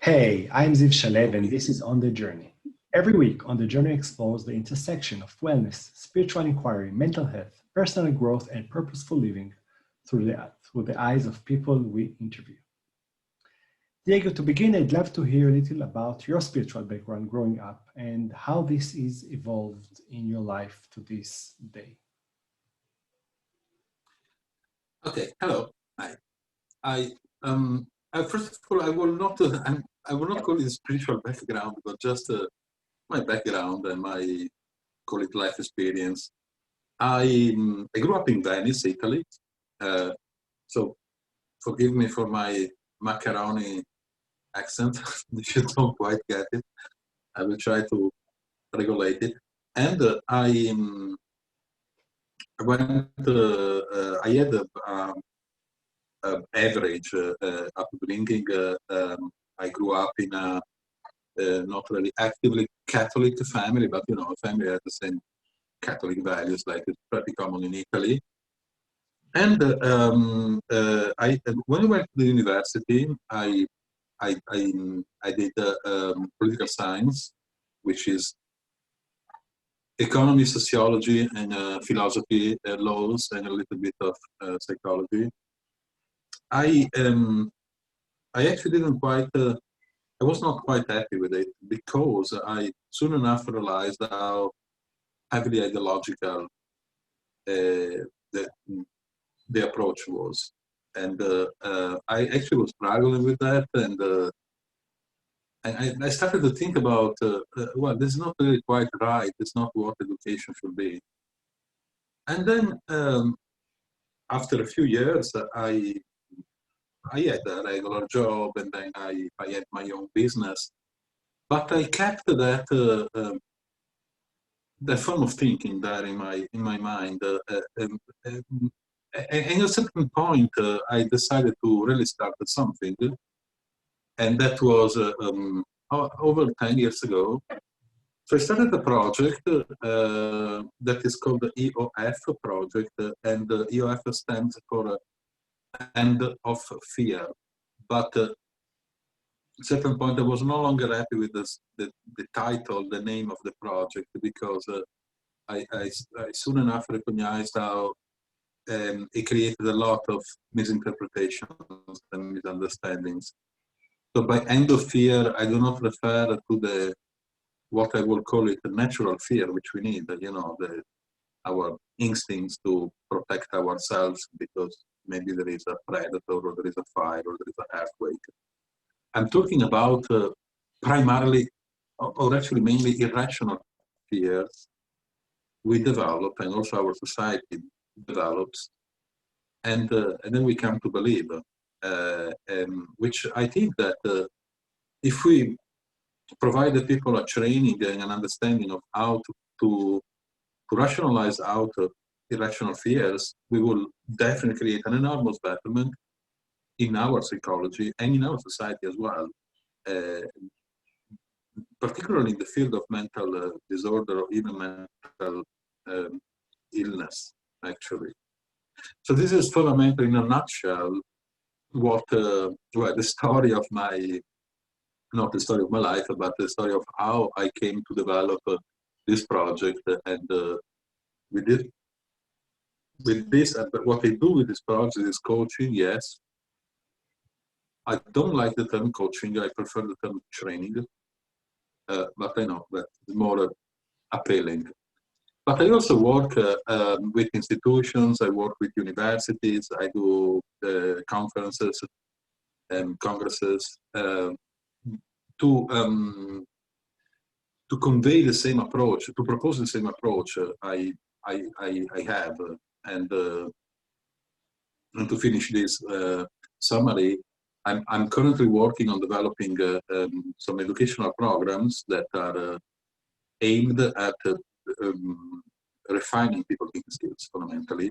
Hey, I'm Ziv Shalev, and this is On the Journey. Every week, On the Journey explores the intersection of wellness, spiritual inquiry, mental health, personal growth, and purposeful living through the eyes of people we interview. Diego, to begin, I'd love to hear a little about your spiritual background growing up and how this is evolved in your life to this day. Okay, hello. Hi. I first of all, I will not call it spiritual background, but just my background and my call it life experience. I grew up in Venice, Italy. Uh, so forgive me for my macaroni accent if you don't quite get it. I will try to regulate it. And I had average upbringing. I grew up in a not really actively Catholic family, but a family had the same Catholic values like it's pretty common in Italy. And when I went to the university, I did political science, which is economy, sociology, and philosophy, laws, and a little bit of psychology. I actually didn't quite. I was not quite happy with it because I soon enough realized how heavily ideological the approach was, and I actually was struggling with that, and I started to think about, well, this is not really quite right. It's not what education should be. And then after a few years, I had a regular job, and then I had my own business. But I kept that form of thinking there in my mind. And at a certain point, I decided to really start something, and that was over 10 years ago. So I started a project that is called the EOF project, and EOF stands for End of Fear. But at a certain point, I was no longer happy with the title, the name of the project, because I soon enough recognized how it created a lot of misinterpretations and misunderstandings. So by end of fear, I do not refer to what I will call it the natural fear, which we need, our instincts to protect ourselves because maybe there is a predator or there is a fire or there is an earthquake. I'm talking about primarily, or actually mainly irrational fears we develop and also our society develops. And then we come to believe, which I think that if we provide the people a training and an understanding of how to rationalize out irrational fears, we will definitely create an enormous betterment in our psychology and in our society as well, particularly in the field of mental disorder or even mental illness, actually. So this is fundamentally, in a nutshell, what well, the story of my, not the story of my life, but the story of how I came to develop this project. And with this, what I do with this project is coaching. Yes, I don't like the term coaching. I prefer the term training, but I know that is more appealing. But I also work with institutions. I work with universities. I do conferences and congresses to convey the same approach, to propose the same approach I have, and to finish this summary, I'm currently working on developing some educational programs that are aimed at refining people thinking skills fundamentally,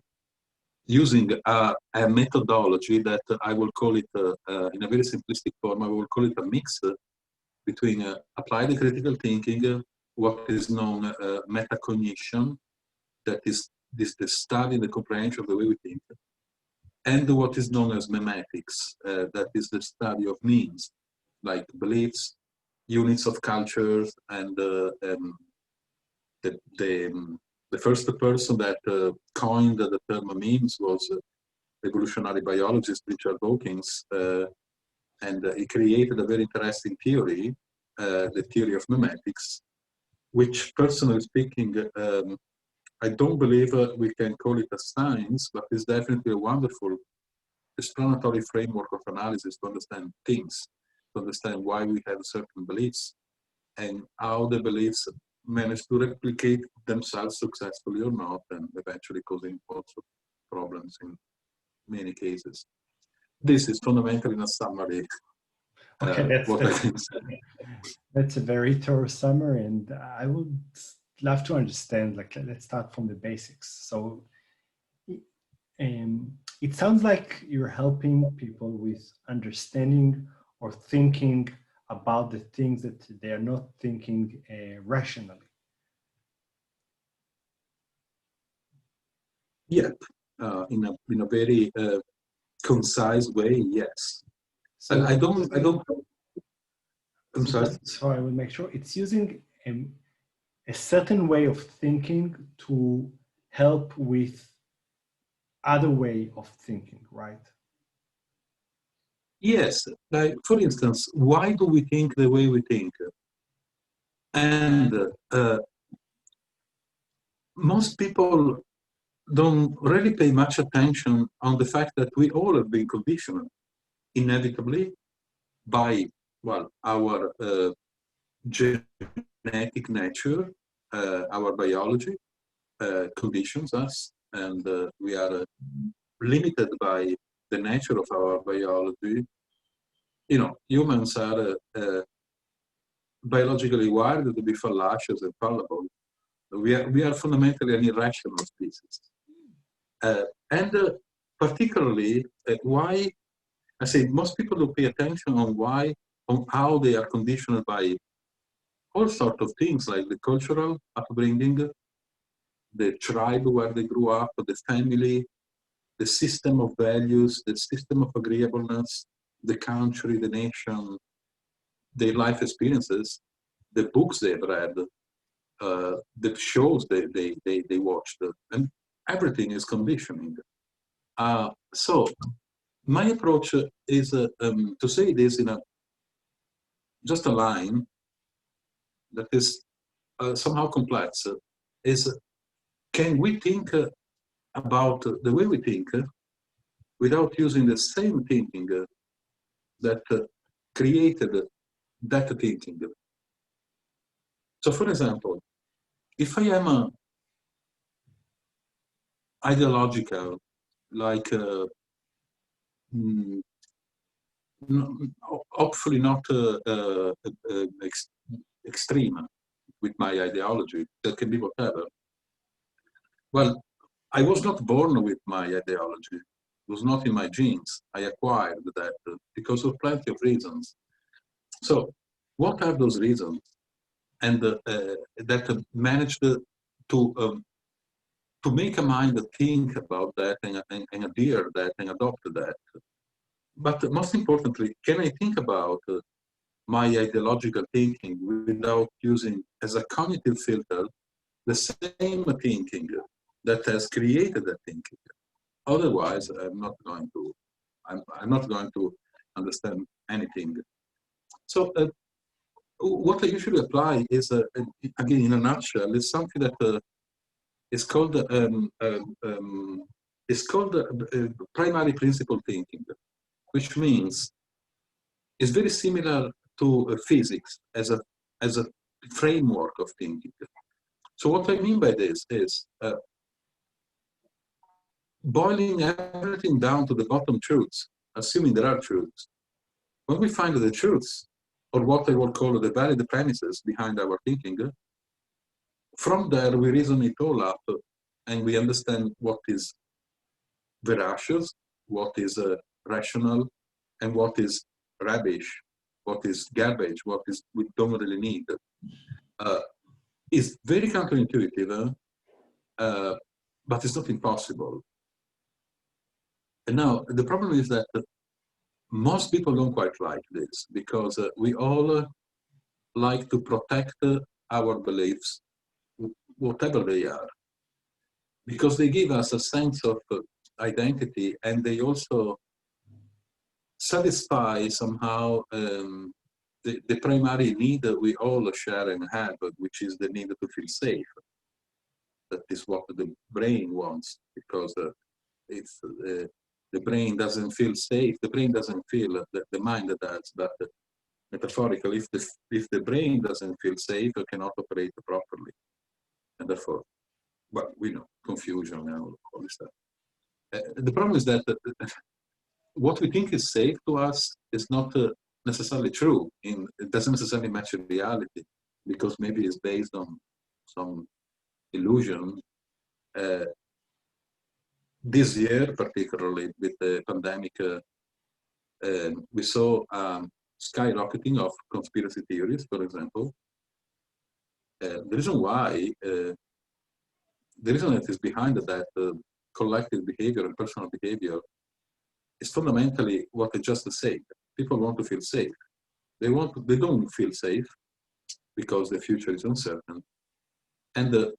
using a methodology that I will call it, in a very simplistic form, I will call it a mix between applied critical thinking, what is known metacognition, that is the study and the comprehension of the way we think, and what is known as memetics, that is the study of means. like beliefs, units of cultures, and the first person that coined the term memes was evolutionary biologist Richard Dawkins, and he created a very interesting theory, the theory of memetics, which, personally speaking, I don't believe we can call it a science, but it's definitely a wonderful explanatory framework of analysis to understand things, to understand why we have certain beliefs and how the beliefs manage to replicate themselves successfully or not, and eventually causing also problems in many cases. This is fundamentally in a summary Okay, what I can say. that's a very thorough summary, and I would love to understand, like, let's start from the basics. So it sounds like you're helping people with understanding or thinking about the things that they are not thinking rationally. Yeah, in a very concise way, yes. So And I don't. I'm so sorry. just so I will make sure, it's using a certain way of thinking to help with other way of thinking, right? Yes, like for instance, why do we think the way we think? And most people don't really pay much attention on the fact that we all have been conditioned inevitably by, well, our genetic nature, our biology conditions us, and we are limited by the nature of our biology. You know, humans are biologically wired to be fallacious and fallible. We are fundamentally an irrational species. And particularly, why, I say, most people don't pay attention on why, on how they are conditioned by all sorts of things like the cultural upbringing, the tribe where they grew up, the family, the system of values, the system of agreeableness, the country, the nation, their life experiences, the books they've read, the shows they watched, and everything is conditioning. So my approach is to say this in just a line that is somehow complex, is can we think about the way we think without using the same thinking that created that thinking? So for example, if I am ideological, like hopefully not extreme with my ideology, that can be whatever. Well, I was not born with my ideology. It was not in my genes. I acquired that because of plenty of reasons. So what are those reasons? And that managed to make a mind think about that and adhere that and adopt that. But most importantly, can I think about my ideological thinking without using as a cognitive filter the same thinking that has created that thinking? Otherwise, I'm not going to understand anything. So what I usually apply is, again, in a nutshell, is something that is called primary principle thinking, which means it's very similar to physics as a framework of thinking. So what I mean by this is boiling everything down to the bottom truths, assuming there are truths. When we find the truths, or what I will call the valid premises behind our thinking, from there we reason it all up and we understand what is veracious, what is rational, and what is rubbish, what is garbage, what is we don't really need. It's very counterintuitive, but it's not impossible. And now the problem is that most people don't quite like this because we all like to protect our beliefs, whatever they are, because they give us a sense of identity, and they also satisfy somehow the primary need that we all share and have, which is the need to feel safe. That is what the brain wants, because if the brain doesn't feel safe, the brain doesn't feel, the mind does, but metaphorically, if the brain doesn't feel safe, it cannot operate properly. And therefore, well, we know, confusion and all this stuff. The problem is that what we think is safe to us is not necessarily true. It doesn't necessarily match reality, because maybe it's based on some illusion. This year, particularly with the pandemic, we saw skyrocketing of conspiracy theories, for example. The reason why, the reason that is behind that collective behavior and personal behavior is fundamentally what I just said. People want to feel safe. They don't feel safe because the future is uncertain. And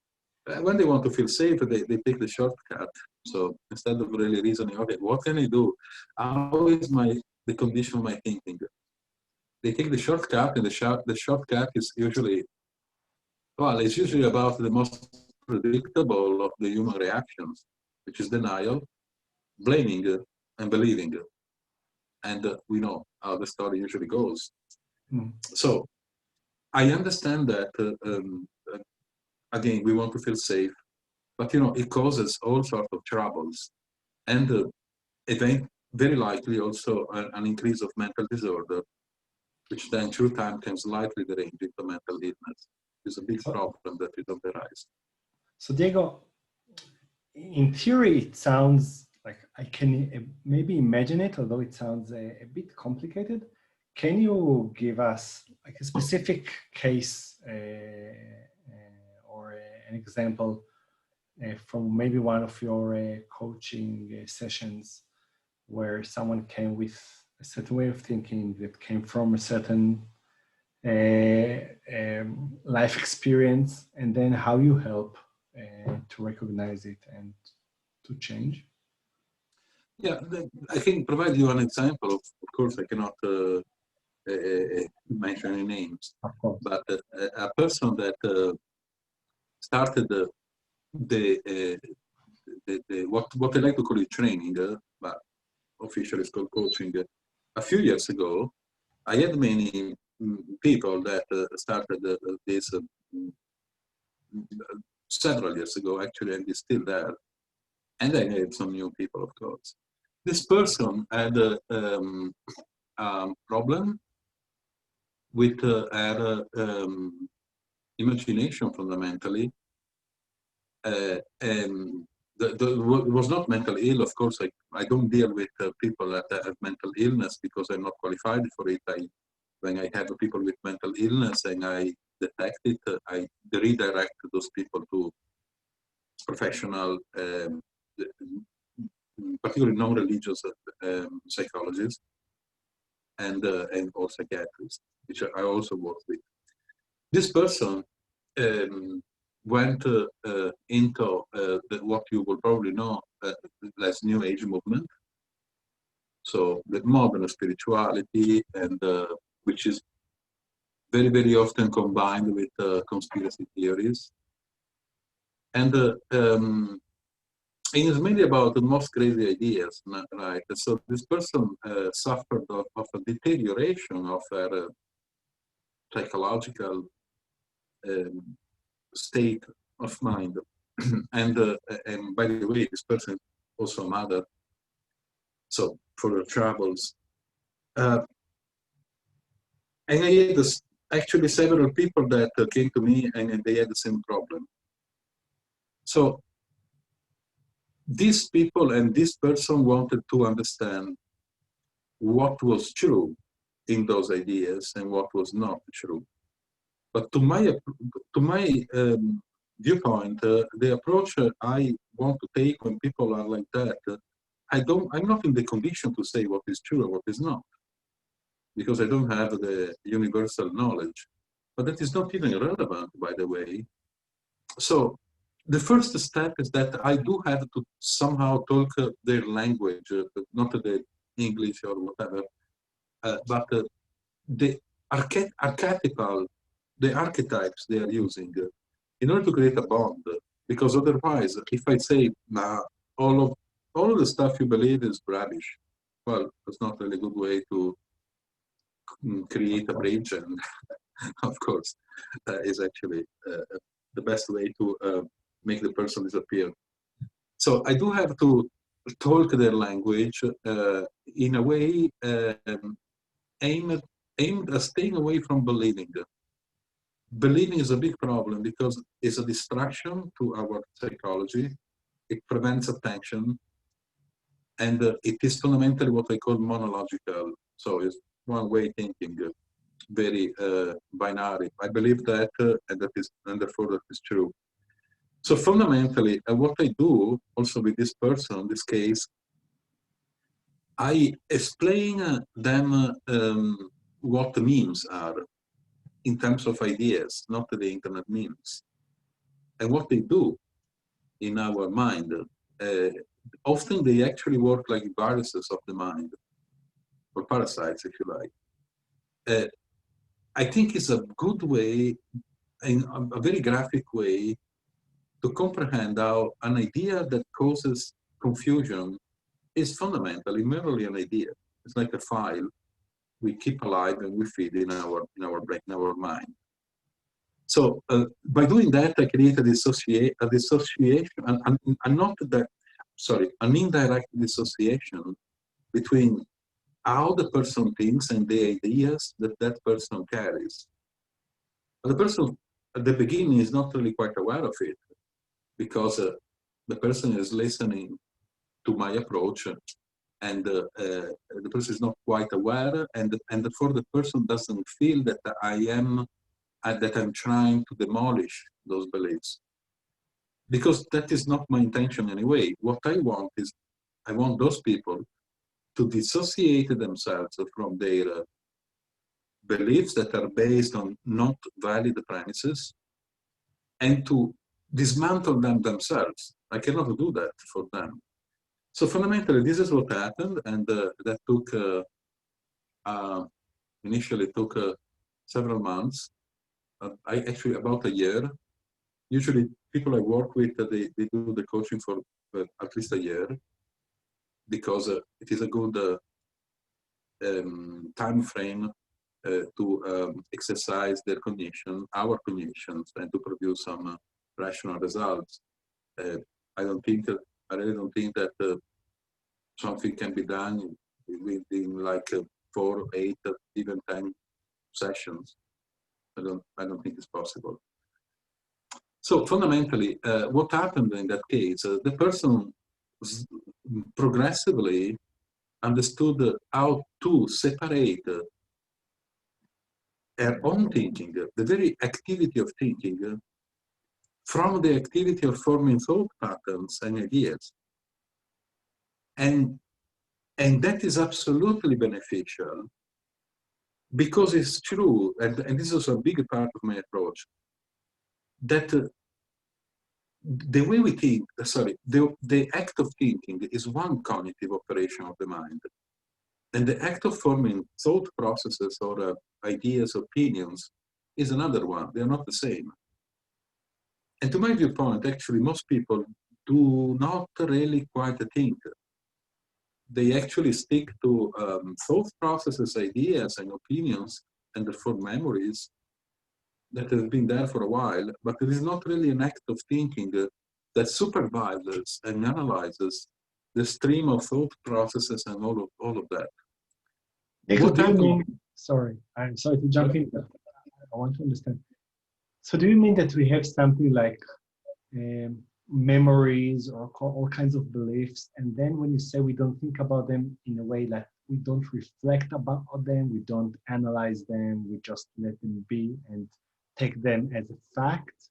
when they want to feel safe, they take the shortcut. So instead of really reasoning, okay, what can I do? How is the condition of my thinking? They take the shortcut, and the shortcut is usually, well, it's usually about the most predictable of the human reactions, which is denial, blaming, and believing. And we know how the story usually goes. So I understand that, again, we want to feel safe, but it causes all sorts of troubles, and very likely also an increase of mental disorder, which then through time can slightly derange into mental illness. It's a big problem that we don't realize. So Diego, in theory, it sounds like I can maybe imagine it, although it sounds a bit complicated. Can you give us like a specific case or an example from maybe one of your coaching sessions where someone came with a certain way of thinking that came from a certain life experience, and then how you help to recognize it and to change? Yeah, I can provide you an example. Of course, I cannot mention any names, but a person that started what I like to call it training, but officially it's called coaching. A few years ago, I had many people that started this several years ago, actually, and is still there. And I had some new people, of course. This person had a problem with imagination fundamentally, and was not mental ill. Of course, I don't deal with people that have mental illness because I'm not qualified for it. When I have people with mental illness and I detect it, I redirect those people to professional, particularly non-religious psychologists or psychiatrists, which I also work with. This person went into what you will probably know as New Age movement. So the modern spirituality, and which is very, very often combined with conspiracy theories. And it is mainly about the most crazy ideas, right? So this person suffered of a deterioration of her psychological state of mind. And by the way, this person also a mother, so for her troubles. And I had actually several people that came to me and they had the same problem. So these people and this person wanted to understand what was true in those ideas and what was not true. But to my viewpoint, the approach I want to take when people are like that, I'm not in the condition to say what is true and what is not, because I don't have the universal knowledge. But that is not even relevant, by the way. So the first step is that I do have to somehow talk their language, not the English or whatever, but the archetypal, the archetypes they are using in order to create a bond. Because otherwise, if I say, nah, all of the stuff you believe is rubbish, well, that's not really a good way to create a bridge, and of course, is actually the best way to make the person disappear. So I do have to talk their language in a way aimed at staying away from believing. Believing is a big problem because it's a distraction to our psychology. It prevents attention, and it is fundamentally what I call monological. So it's one-way thinking, very binary. I believe that, and therefore that is true. So fundamentally, what I do also with this person, in this case, I explain them what the memes are in terms of ideas, not the internet memes, and what they do in our mind. Often they actually work like viruses of the mind, or parasites, if you like. I think it's a good way, in a very graphic way, to comprehend how an idea that causes confusion is fundamentally merely an idea. It's like a file we keep alive and we feed in our brain, in our mind. So by doing that, I create a dissociation, and not that, sorry, an indirect dissociation between how the person thinks and the ideas that that person carries. But the person at the beginning is not really quite aware of it, because the person is listening to my approach, and the person is not quite aware, and therefore the person doesn't feel that that I'm trying to demolish those beliefs, because that is not my intention anyway. What I want is, I want those people to dissociate themselves from their beliefs that are based on not valid premises, and to dismantle them themselves. I cannot do that for them. So fundamentally, this is what happened, and that took initially took several months. I actually about a year. Usually, people I work with, they do the coaching for at least a year, because it is a good time frame to exercise their cognition, our cognitions, and to produce some rational results. I really don't think that something can be done within like 4, 8, even 10 sessions. I don't think it's possible. So fundamentally, what happened in that case? The person progressively understood how to separate her own thinking, the very activity of thinking, from the activity of forming thought patterns and ideas. And that is absolutely beneficial, because it's true, and this is a big part of my approach, that the way we think, the act of thinking is one cognitive operation of the mind. And the act of forming thought processes or ideas, opinions, is another one. They are not the same. And to my viewpoint, actually, most people do not really quite think. They actually stick to thought processes, ideas, and opinions, and therefore memories that have been there for a while, but it is not really an act of thinking that supervises and analyzes the stream of thought processes and all of that. What do you mean? Sorry, I'm sorry to jump in, but I want to understand. So do you mean that we have something like memories or all kinds of beliefs, and then when you say we don't think about them in a way that we don't reflect about them, we don't analyze them, we just let them be and take them as a fact,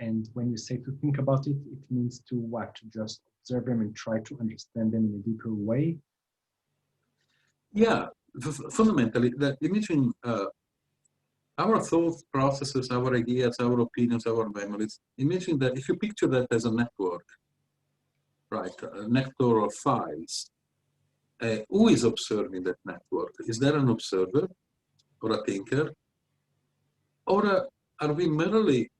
And when you say to think about it, it means to what? To just observe them and try to understand them in a deeper way? Yeah, fundamentally, imagine our thought processes, our ideas, our opinions, our memories. Imagine that if you picture that as a network, right, a network of files, who is observing that network? Is there an observer or a thinker? Or are we merely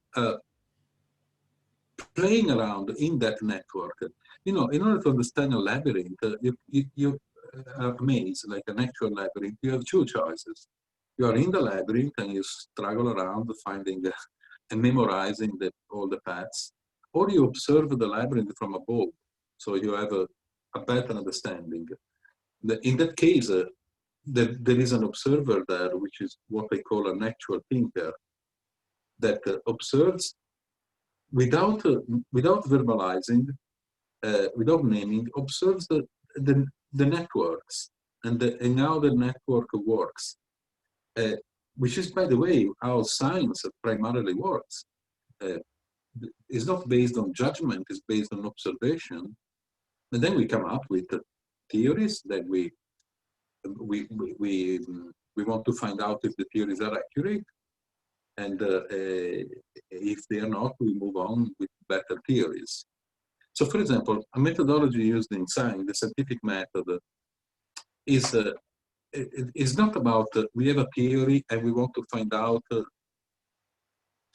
playing around in that network? You know, in order to understand a labyrinth, a maze, like an actual labyrinth, you have two choices. You are in the labyrinth and you struggle around finding and memorizing all the paths, or you observe the labyrinth from above, so you have a better understanding. In that case, there is an observer there, which is what I call an actual thinker, that observes without verbalizing, without naming, observes the networks and how the network works, which is, by the way, how science primarily works. It's not based on judgment; it's based on observation, and then we come up with theories that we want to find out if the theories are accurate, and if they are not, we move on with better theories. So, for example, a methodology used in science, the scientific method, is not about we have a theory and we want to find out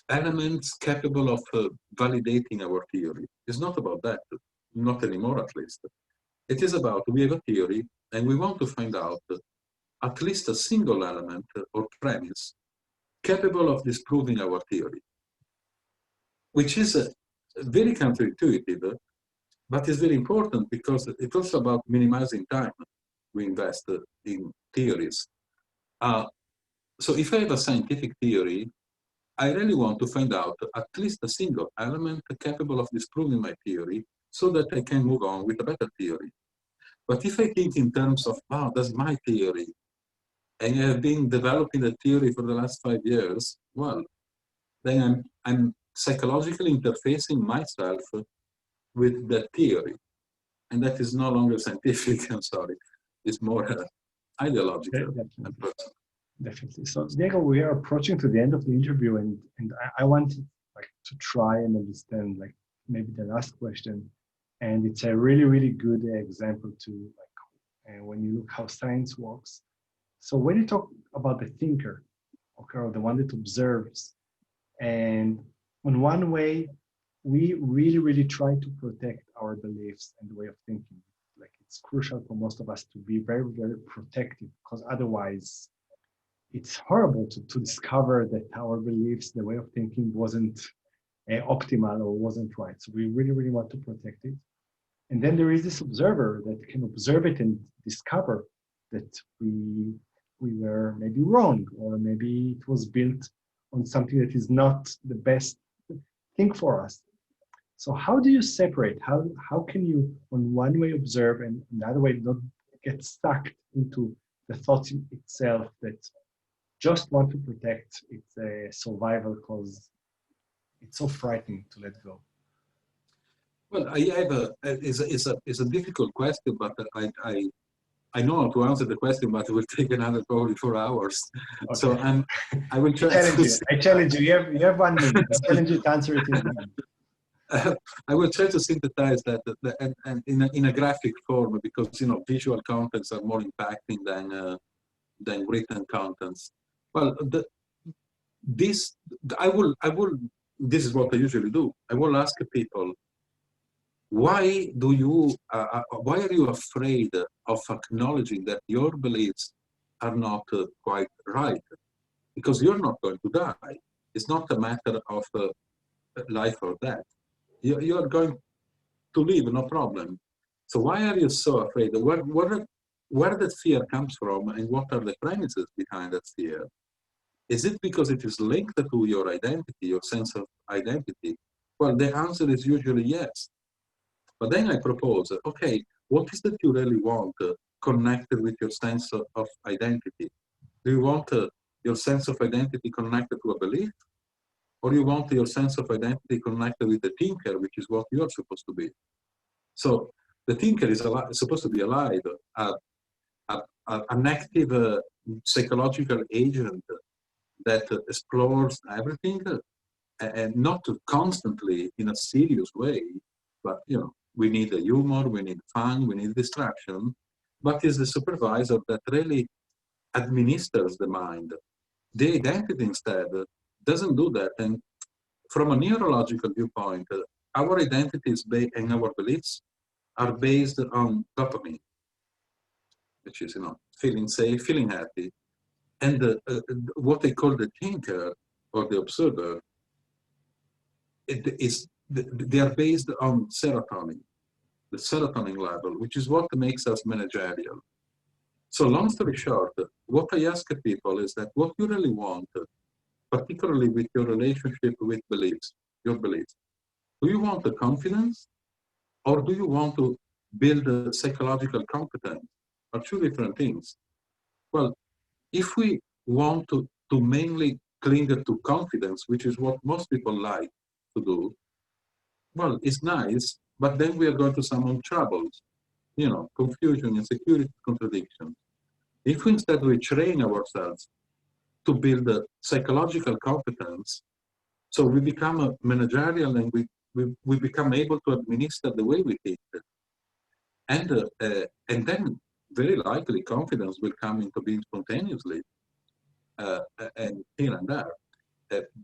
elements capable of validating our theory. It's not about that, not anymore at least. It is about we have a theory and we want to find out at least a single element or premise capable of disproving our theory, which is very counterintuitive, but it's very important because it's also about minimizing time we invest in theories. So if I have a scientific theory, I really want to find out at least a single element capable of disproving my theory so that I can move on with a better theory. But if I think in terms of, wow, that's my theory, and I have been developing the theory for the last 5 years, well, then I'm psychologically interfacing myself with that theory. And that is no longer scientific, I'm sorry. It's more ideological and personal. Definitely. So Diego, we are approaching to the end of the interview, and I want to try and understand maybe the last question, and it's a really good example to when you look how science works. So when you talk about the thinker, okay, or the one that observes, and in one way, we really try to protect our beliefs and the way of thinking. Like it's crucial for most of us to be very protective, because otherwise it's horrible to discover that our beliefs, the way of thinking wasn't optimal or wasn't right. So we really want to protect it. And then there is this observer that can observe it and discover that we were maybe wrong, or maybe it was built on something that is not the best thing for us. So how do you separate? How can you on one way observe and the other way not get stuck into the thought itself that just want to protect its survival because it's so frightening to let go? Well, I have it's a difficult question, but I know how to answer the question, but it will take another probably 4 hours. Okay. So I will try. I challenge you. You have 1 minute. I challenge you to answer it in 1 minute. I will try to synthesize that and in a graphic form, because visual contents are more impacting than written contents. Well, this is what I usually do. I will ask people, why are you afraid of acknowledging that your beliefs are not quite right? Because you're not going to die. It's not a matter of life or death. You are going to live, no problem. So why are you so afraid? Where that fear comes from, and what are the premises behind that fear? Is it because it is linked to your identity, your sense of identity? Well, the answer is usually yes. But then I propose, okay, what is that you really want connected with your sense of identity? Do you want your sense of identity connected to a belief? or you want your sense of identity connected with the thinker, which is what you are supposed to be. So the thinker is supposed to be alive, an active psychological agent that explores everything, and not constantly in a serious way, but we need a humor, we need fun, we need distraction, but is the supervisor that really administers the mind. The identity instead doesn't do that. And from a neurological viewpoint, our identities and our beliefs are based on dopamine, which is feeling safe, feeling happy. And what they call the thinker or the observer, they are based on serotonin, the serotonin level, which is what makes us managerial. So long story short, what I ask people is that what you really want, particularly with your relationship with beliefs, your beliefs, do you want the confidence or do you want to build a psychological competence? Are two different things. Well, if we want to mainly cling to confidence, which is what most people like to do, well, it's nice, but then we are going to summon troubles, confusion, insecurity, contradiction. If instead we train ourselves to build a psychological competence, so we become a managerial and we become able to administer the way we think. And then very likely confidence will come into being spontaneously and here and there.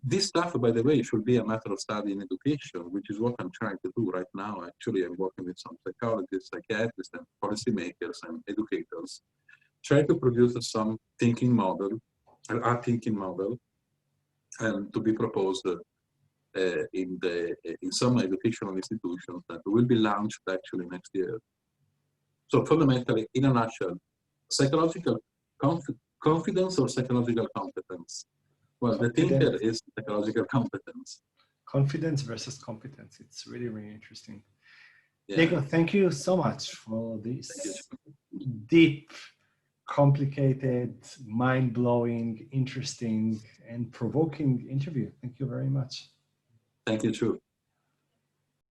This stuff, by the way, should be a matter of study in education, which is what I'm trying to do right now. Actually, I'm working with some psychologists, psychiatrists, and policymakers and educators, try to produce some thinking model, a thinking model, and to be proposed in some educational institutions that will be launched actually next year. So fundamentally, in a nutshell, psychological confidence or psychological competence? Well, the thinker is psychological competence. Confidence versus competence. It's really, really interesting. Yeah. Diego, thank you so much for this deep, complicated, mind-blowing, interesting, and provoking interview. Thank you very much. Thank you, too.